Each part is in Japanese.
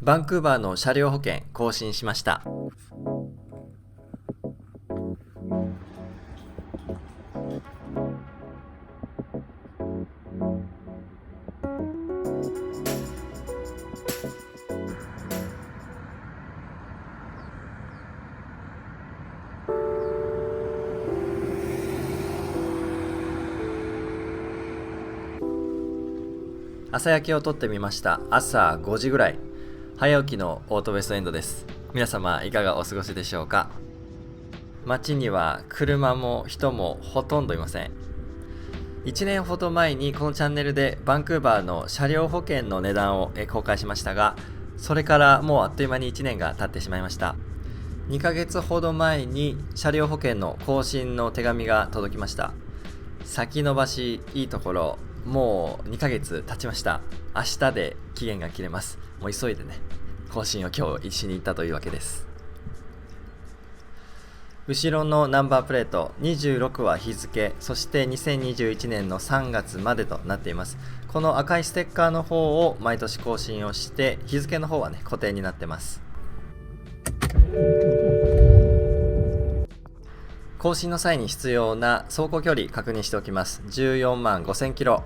バンクーバーの車両保険更新しました。朝焼けを撮ってみました。朝5時ぐらい、早起きのオートウェストエンドです。皆様いかがお過ごしでしょうか。街には車も人もほとんどいません。1年ほど前にこのチャンネルでバンクーバーの車両保険の値段を公開しましたが、それからもうあっという間に1年が経ってしまいました。2ヶ月ほど前に車両保険の更新の手紙が届きました。先延ばしいいところ、もう2ヶ月経ちました。明日で期限が切れます。もう急いでね、更新を今日しに行ったというわけです。後ろのナンバープレート26は日付、そして2021年の3月までとなっています。この赤いステッカーの方を毎年更新をして、日付の方はね固定になってます。更新の際に必要な走行距離確認しておきます。14万5000キロ。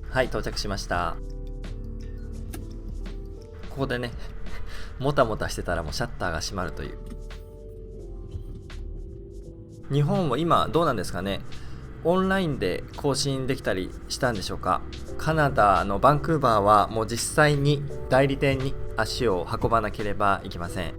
はい、到着しました。ここでねもたもたしてたらもうシャッターが閉まるという。日本も今どうなんですかね。オンラインで更新できたりしたんでしょうか。カナダのバンクーバーはもう実際に代理店に足を運ばなければいけません。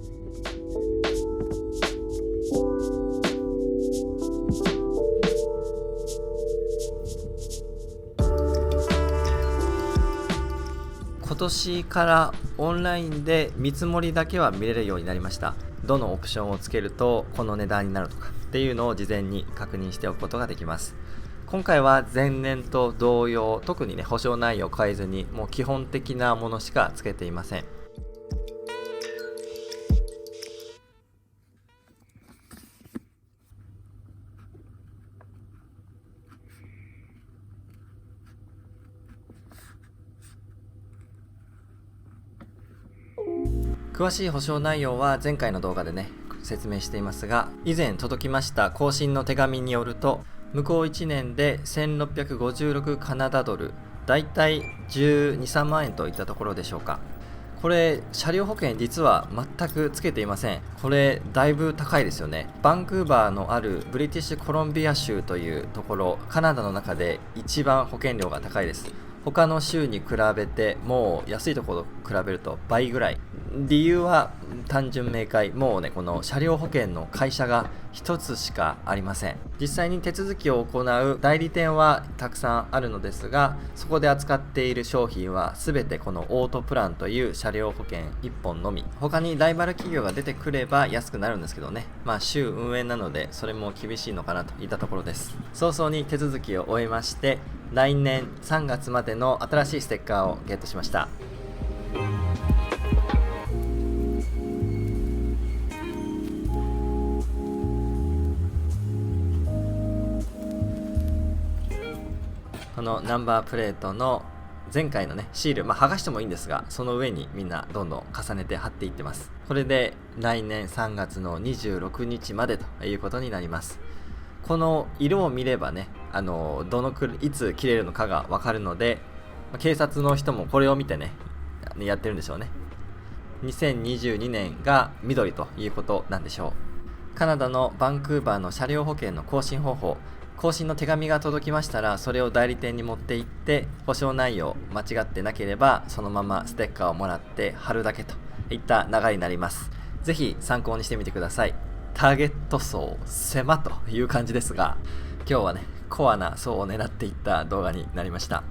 今年からオンラインで見積もりだけは見れるようになりました。どのオプションをつけるとこの値段になるとかっていうのを事前に確認しておくことができます。今回は前年と同様、特にね保証内容を変えずに、もう基本的なものしかつけていません。詳しい保証内容は前回の動画でね説明していますが、以前届きました更新の手紙によると、向こう1年で1656カナダドル、だいたい12、3万円といったところでしょうか。これ車両保険実は全くつけていません。これだいぶ高いですよね。バンクーバーのあるブリティッシュコロンビア州というところ、カナダの中で一番保険料が高いです。他の州に比べてもう安いところと比べると倍ぐらい。理由は単純明快。もうね、この車両保険の会社が一つしかありません。実際に手続きを行う代理店はたくさんあるのですが、そこで扱っている商品は全てこのオートプランという車両保険1本のみ。他にライバル企業が出てくれば安くなるんですけどね、州運営なのでそれも厳しいのかなといったところです。早々に手続きを終えまして、来年3月までの新しいステッカーをゲットしました。このナンバープレートの前回のねシール、剥がしてもいいんですが、その上にみんなどんどん重ねて貼っていってます。これで来年3月の26日までということになります。この色を見ればね、いつ切れるのかがわかるので、警察の人もこれを見てねやってるんでしょうね。2022年が緑ということなんでしょう。カナダのバンクーバーの車両保険の更新方法、更新の手紙が届きましたら、それを代理店に持って行って、保証内容間違ってなければそのままステッカーをもらって貼るだけといった流れになります。ぜひ参考にしてみてください。ターゲット層狭という感じですが、今日はねコアな層を狙っていった動画になりました。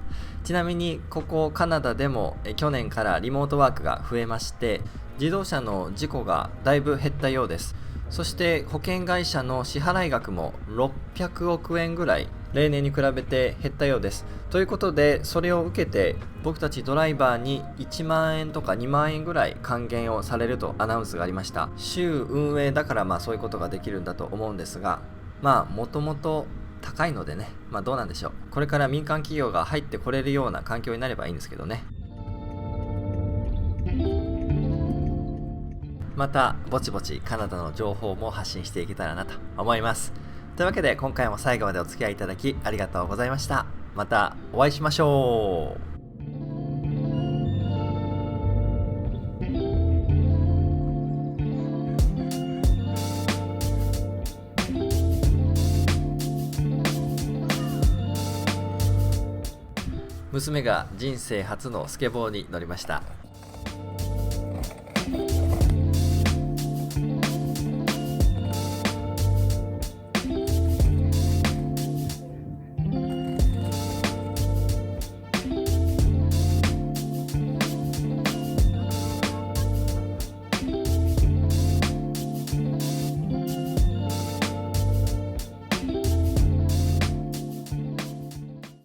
ちなみにここカナダでも去年からリモートワークが増えまして、自動車の事故がだいぶ減ったようです。そして保険会社の支払い額も600億円ぐらい例年に比べて減ったようです。ということで、それを受けて僕たちドライバーに1万円とか2万円ぐらい還元をされるとアナウンスがありました。週運営だからそういうことができるんだと思うんですが、もともと高いのでね、どうなんでしょう。これから民間企業が入ってこれるような環境になればいいんですけどね。またぼちぼちカナダの情報も発信していけたらなと思います。というわけで今回も最後までお付き合いいただきありがとうございました。またお会いしましょう。娘が人生初のスケボーに乗りました。